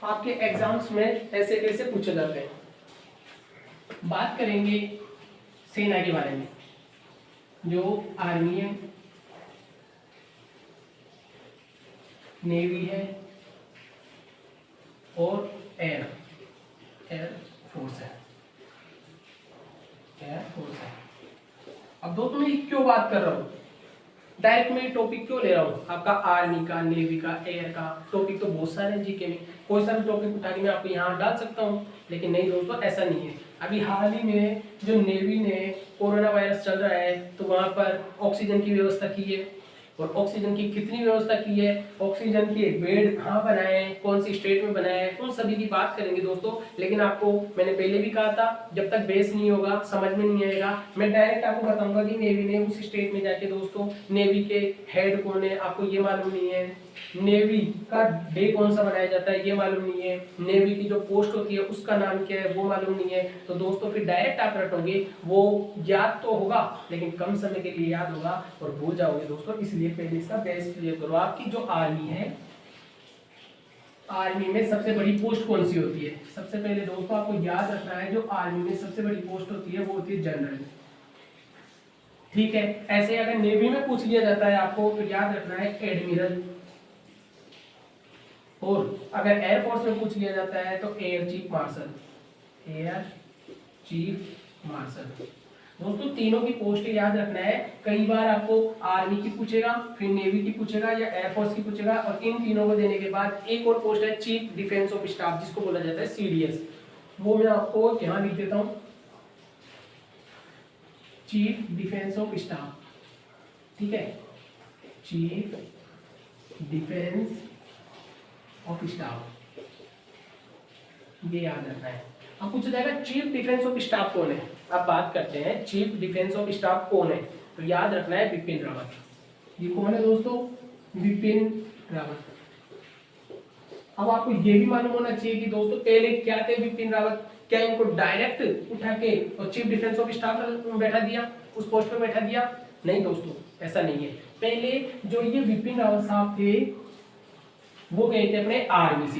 आपके एग्जाम्स में ऐसे कैसे पूछे जाते हैं। बात करेंगे सेना के बारे में, जो आर्मी है, नेवी है और एयर फोर्स है। अब दोस्तों मैं क्यों बात कर रहा हूँ, डायरेक्ट मैं टॉपिक क्यों ले रहा हूँ? आपका आर्मी का, नेवी का, एयर का टॉपिक तो बहुत सारे हैं जीके में, कोई सा भी टॉपिक उठा के मैं आपको यहाँ डाल सकता हूँ, लेकिन नहीं दोस्तों ऐसा नहीं है। अभी हाल ही में जो नेवी ने कोरोना वायरस चल रहा है तो वहाँ पर ऑक्सीजन की व्यवस्था की है, और ऑक्सीजन की कितनी व्यवस्था की है, ऑक्सीजन के बेड कहाँ बनाए हैं, कौन सी स्टेट में बनाए हैं, उन सभी की बात करेंगे दोस्तों। लेकिन आपको मैंने पहले भी कहा था, जब तक बेस नहीं होगा समझ में नहीं आएगा। मैं डायरेक्ट आपको बताऊंगा कि नेवी ने उस स्टेट में जाके दोस्तों नेवी के हेड कौन है आपको ये मालूम नहीं है, नेवी का डे कौन सा मनाया जाता है ये मालूम नहीं है, नेवी की जो पोस्ट होती है उसका नाम क्या है वो मालूम नहीं है, तो दोस्तों फिर डायरेक्ट आप रटोगे, वो याद तो होगा लेकिन कम समय के लिए याद होगा और भूल जाओगे दोस्तों। इसलिए पहले इसका बेस क्लियर करो। आपकी जो आर्मी है, आर्मी में सबसे बड़ी पोस्ट कौन सी होती है? सबसे पहले दोस्तों आपको याद रखना है, जो आर्मी में सबसे बड़ी पोस्ट होती है वो होती है जनरल, ठीक है। ऐसे अगर नेवी में पूछ लिया जाता है आपको तो याद रखना है एडमिरल, और अगर एयरफोर्स में पूछ लिया जाता है तो air chief martial, air chief martial. दोस्तों तीनों की पोस्ट याद रखना है, कई बार आपको आर्मी की पूछेगा, फिर नेवी की पूछेगा या एयरफोर्स की पूछेगा, और इन तीनों को देने के बाद एक और पोस्ट है चीफ डिफेंस ऑफ स्टाफ, जिसको बोला जाता है सीडीएस। वो मैं आपको यहाँ लिख देता हूँ, चीफ डिफेंस ऑफ स्टाफ, ठीक है, चीफ डिफेंस ऑफ स्टाफ, ये याद रखना है। अब पूछा जाएगा चीफ डिफेंस ऑफ स्टाफ कौन है। अब बात करते हैं चीफ डिफेंस ऑफ स्टाफ कौन है, तो याद रखना है बिपिन रावत। ये कौन है दोस्तों? बिपिन रावत। अब आपको ये भी मालूम होना चाहिए कि दोस्तों पहले क्या थे बिपिन रावत, क्या इनको डायरेक्ट उठा के और चीफ डिफेंस ऑफ स्टाफ बैठा दिया, उस पोस्ट पे बैठा दिया? नहीं दोस्तों ऐसा नहीं है। पहले जो ये बिपिन रावत साहब थे वो गए थे अपने आर्मी से,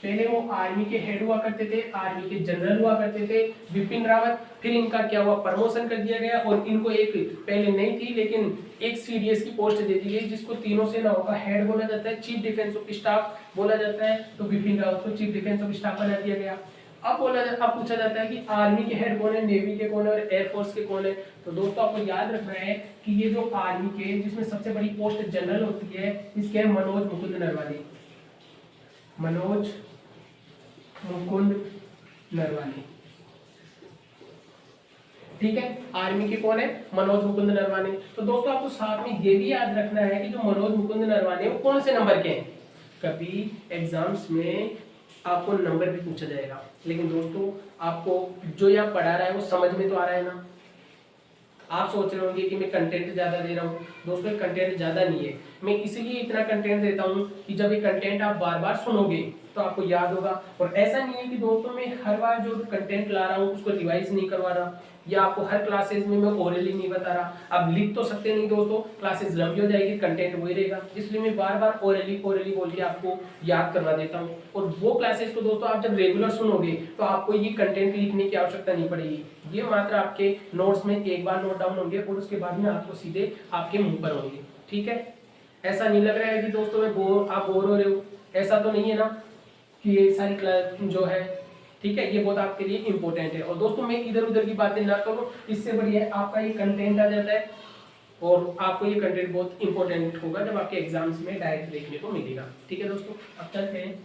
पहले वो आर्मी के हेड हुआ करते थे, आर्मी के जनरल हुआ करते थे विपिन रावत। फिर इनका क्या हुआ, प्रमोशन कर दिया गया और इनको एक पहले नहीं थी लेकिन एक सीडीएस की पोस्ट दे दी गई, जिसको तीनों सेनाओं का हेड बोला जाता है, चीफ डिफेंस ऑफ स्टाफ बोला जाता है। तो विपिन रावत को चीफ डिफेंस ऑफ स्टाफ बना दिया गया। अब पूछा जाता है कि आर्मी के हेड कौन है, नेवी के कौन है और एयरफोर्स के कौन है। तो दोस्तों आपको याद रखना है कि ये जो आर्मी के जिसमें सबसे बड़ी पोस्ट जनरल होती है, इसके मनोज मुकुंद नरवाने, मनोज मुकुंद नरवाने। ठीक है, आर्मी के कौन है, मनोज मुकुंद नरवाने। तो दोस्तों आपको साथ में ये भी याद रखना है कि जो मनोज मुकुंद नरवाने वो कौन से नंबर के हैं। कभी एग्जाम्स में आपको नंबर भी पूछा जाएगा, लेकिन दोस्तों आपको जो यह पढ़ा रहा है वो समझ में तो आ रहा है ना। आप सोच रहे होंगे कि मैं कंटेंट ज्यादा दे रहा हूँ, दोस्तों कंटेंट ज्यादा नहीं है, मैं इसीलिए इतना कंटेंट देता हूँ कि जब ये कंटेंट आप बार बार सुनोगे तो आपको याद होगा। और ऐसा नहीं है कि दोस्तों मैं हर बार जो कंटेंट ला रहा हूँ उसको रिवाइज नहीं करवा रहा, या आपको हर क्लासेस में मैं ओरली नहीं बता रहा। आप लिख तो सकते नहीं दोस्तों, क्लासेस लंबी हो जाएगी, कंटेंट वही रहेगा, इसलिए मैं बार बार ओरली बोल के आपको याद करवा देता हूँ। और वो क्लासेस को दोस्तों आप जब रेगुलर सुनोगे तो आपको ये कंटेंट लिखने की आवश्यकता नहीं पड़ेगी, ये मात्र आपके नोट्स में एक बार नोट डाउन होंगे और उसके बाद में आपको सीधे आपके मुंह पर होंगे। ठीक है, ऐसा नहीं लग रहा है कि दोस्तों आप बोर हो रहे हो, ऐसा तो नहीं है ना कि ये सारी क्लास जो है, ठीक है, ये बहुत आपके लिए इंपॉर्टेंट है। और दोस्तों मैं इधर उधर की बातें ना करूं, इससे बढ़िया आपका ये कंटेंट आ जाता है और आपको ये कंटेंट बहुत इंपॉर्टेंट होगा जब आपके एग्जाम्स में डायरेक्ट देखने को मिलेगा। ठीक है दोस्तों, अब चलते हैं।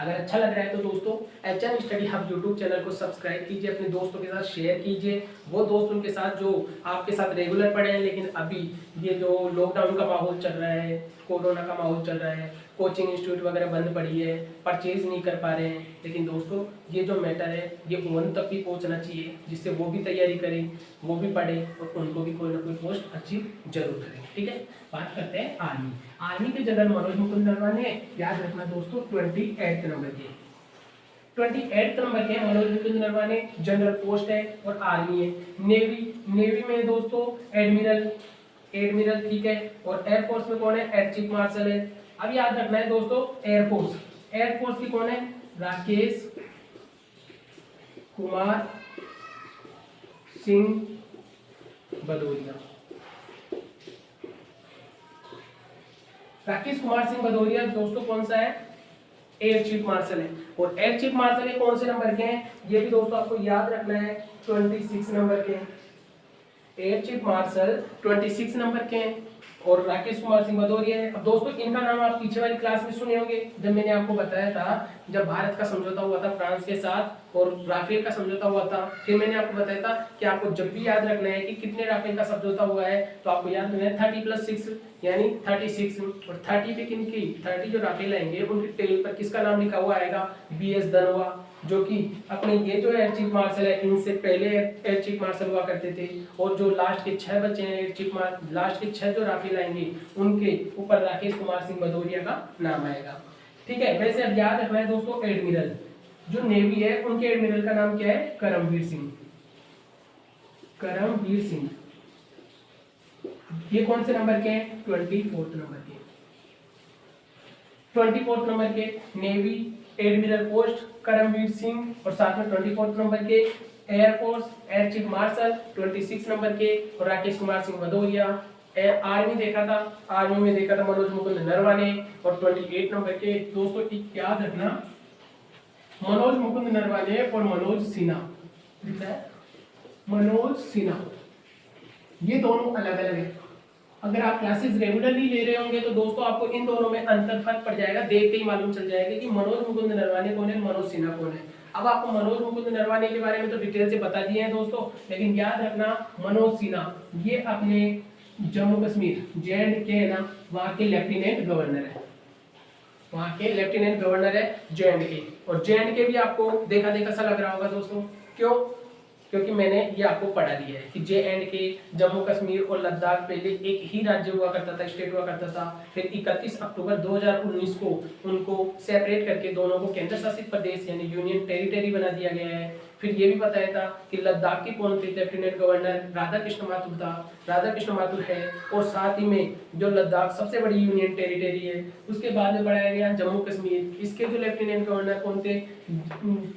अगर अच्छा लग रहा है तो दोस्तों HN study hub YouTube channel को सब्सक्राइब कीजिए, अपने दोस्तों के साथ शेयर कीजिए, वो दोस्त उनके साथ जो आपके साथ रेगुलर पढ़े हैं, लेकिन अभी ये जो लॉकडाउन का माहौल चल रहा है, कोरोना का माहौल चल रहा है, कोचिंग इंस्टीट्यूट वगैरह बंद पड़ी है, परचेज नहीं कर पा रहे हैं, लेकिन दोस्तों ये जो मैटर है ये उन तक भी पहुंचना चाहिए जिससे वो भी तैयारी करें, वो भी पढ़े और उनको भी कोई ना कोई पोस्ट अच्छी जरूर करें। ठीक है, बात करते हैं आर्मी। आर्मी के जनरल मनोज मुकुंद नरवाने, याद रखना दोस्तों 28 नंबर के, 28 नंबर के मनोज मुकुंद नरवाने, जनरल पोस्ट है और आर्मी है। नेवी में दोस्तों एडमिरल, ठीक है, और एयरफोर्स में कौन है, एयर चीफ मार्शल है। अब याद रखना है दोस्तों एयरफोर्स की कौन है, राकेश कुमार सिंह भदौरिया। राकेश कुमार सिंह भदौरिया दोस्तों कौन सा है, एयर चीफ मार्शल है। और एयर चीफ मार्शल है कौन से नंबर के हैं, ये भी दोस्तों आपको याद रखना है, 26 नंबर के हैं। एयर चीफ मार्शल 26 नंबर के हैं और राकेश कुमार सिंह भदौरिया है। अब दोस्तों इनका नाम आप पीछे वाली क्लास में सुने होंगे, जब मैंने आपको बताया था जब भारत का समझौता हुआ था फ्रांस के साथ और राफेल का समझौता हुआ था, फिर मैंने आपको बताया था कि आपको जब भी याद रखना है कि कितने राफेल का समझौता हुआ है, तो आपको याद रखना है 30+6 यानी 36। और 30 पे किनकी, 30 जो राफेल आएंगे उनके टेल पर किसका नाम लिखा हुआ आएगा, BS धनोआ, जो कि अपने ये जो एयर चीफ मार्शल है इनसे पहले एयर चीफ मार्शल हुआ करते थे। और जो लास्ट के 6 बच्चे हैं एयर चीफ लास्ट के 6 जो राफेल आएंगे उनके ऊपर राकेश कुमार सिंह भदौरिया का नाम आएगा। ठीक है, वैसे अब याद रखना है दोस्तों एडमिरल, जो नेवी है उनके एडमिरल का नाम क्या है, करमवीर सिंह। ये कौन से नंबर के हैं, 24 नंबर के। 24 नंबर के navy admiral post Karambir Singh, और साथ में 24 नंबर के air force air chief marshal 26 number के और राकेश कुमार सिंह भदौरिया। आर्मी देखा था, आर्मी में देखा था मनोज मुकुंद नरवाने और 28 नंबर के दोस्तों याद रखना मनोज मुकुंद नरवाने और मनोज सिन्हा, मनोज सिन्हा, ये दोनों अलग अलग है। अगर आप क्लासेस रेगुलरली ले रहे होंगे तो दोस्तों आपको इन दोनों में अंतर फर्क पड़ जाएगा, देख के ही मालूम चल जाएगा कि मनोज मुकुंद नरवाने कौन है, मनोज सिन्हा कौन है। अब आपको मनोज मुकुंद नरवाने के बारे में तो डिटेल से बता दिए हैं दोस्तों, लेकिन याद रखना मनोज सिन्हा ये अपने जम्मू कश्मीर J&K है ना, वहाँ के लेफ्टिनेंट गवर्नर है, वहाँ के लेफ्टिनेंट गवर्नर है J&K। और J&K भी आपको देखा सा लग रहा होगा दोस्तों, क्यों, क्योंकि मैंने ये आपको पढ़ा दिया है कि JNK जम्मू कश्मीर और लद्दाख पहले एक ही राज्य हुआ करता था, स्टेट हुआ करता था। फिर 31 अक्टूबर 2019 को उनको सेपरेट करके दोनों को केंद्र शासित प्रदेश यानी यूनियन टेरिटरी बना दिया गया है। फिर ये भी बताया था कि लद्दाख के कौन थे लेफ्टिनेंट गवर्नर, राधा कृष्ण माथुर था, राधा कृष्ण माथुर है। और साथ ही में जो लद्दाख सबसे बड़ी यूनियन टेरिटरी है, उसके बाद में बढ़ाया गया जम्मू कश्मीर। इसके जो लेफ्टिनेंट गवर्नर कौन थे,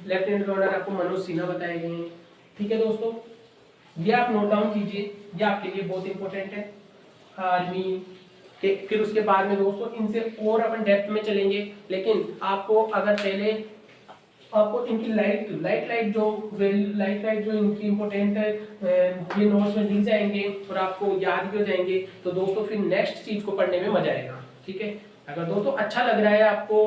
लेफ्टिनेंट गवर्नर आपको मनोज सिन्हा बताए गए हैं। ठीक है दोस्तों, ये आप नोट डाउन कीजिए, ये आपके लिए बहुत इंपॉर्टेंट है। आर्मी के फिर उसके बाद में दोस्तों इनसे और अपन डेप्थ में चलेंगे, लेकिन आपको अगर पहले आपको इनकी लाइट जो इनकी इंपॉर्टेंट है ये नोट्स में लिख जाएंगे और आपको याद भी हो जाएंगे, तो दोस्तों फिर नेक्स्ट चीज को पढ़ने में मजा आएगा। ठीक है, अगर दोस्तों अच्छा लग रहा है आपको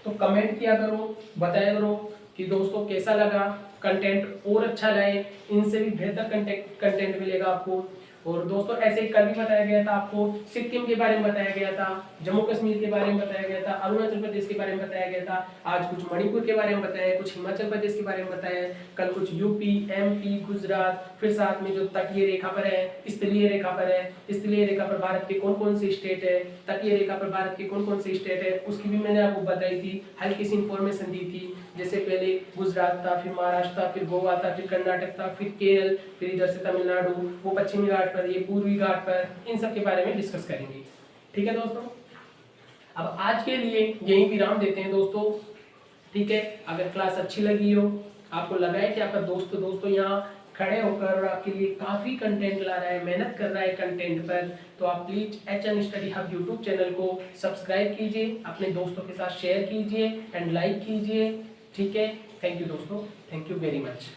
तो कमेंट किया करो, बताया करो कि दोस्तों कैसा लगा, कंटेंट और अच्छा लाए, इनसे भी बेहतर कंटेंट मिलेगा आपको। और दोस्तों ऐसे ही कल भी बताया गया था आपको, सिक्किम के बारे में बताया गया था, जम्मू कश्मीर के बारे में बताया गया था, अरुणाचल प्रदेश के बारे में बताया गया था, आज कुछ मणिपुर के बारे में बताया, कुछ हिमाचल प्रदेश के बारे में बताया, कल कुछ यूपी, MP, गुजरात, फिर साथ में जो तटीय रेखा पर है, स्थलीय रेखा पर है, स्थलीय रेखा पर भारत के कौन कौन से स्टेट है, तटीय रेखा पर भारत के कौन कौन से स्टेट है, उसकी भी मैंने आपको बताई थी, हल्की सी इंफॉर्मेशन दी थी। जैसे पहले गुजरात था, फिर महाराष्ट्र था, फिर गोवा था, फिर कर्नाटक था, फिर केरल, फिर इधर से तमिलनाडु, वो पश्चिमी घाट पर, ये पूर्वी घाट पर, इन सब के बारे में डिस्कस करेंगे। ठीक है दोस्तों, अब आज के लिए यही विराम देते हैं दोस्तों। ठीक है, अगर क्लास अच्छी लगी हो, आपको लगा है कि आपका दोस्तों यहाँ खड़े होकर और आपके लिए काफी कंटेंट ला रहा है, मेहनत कर रहा है कंटेंट पर, तो आप please HN study hub YouTube channel को सब्सक्राइब कीजिए, अपने दोस्तों के साथ शेयर कीजिए एंड लाइक कीजिए। ठीक है, थैंक यू दोस्तों, थैंक यू वेरी मच।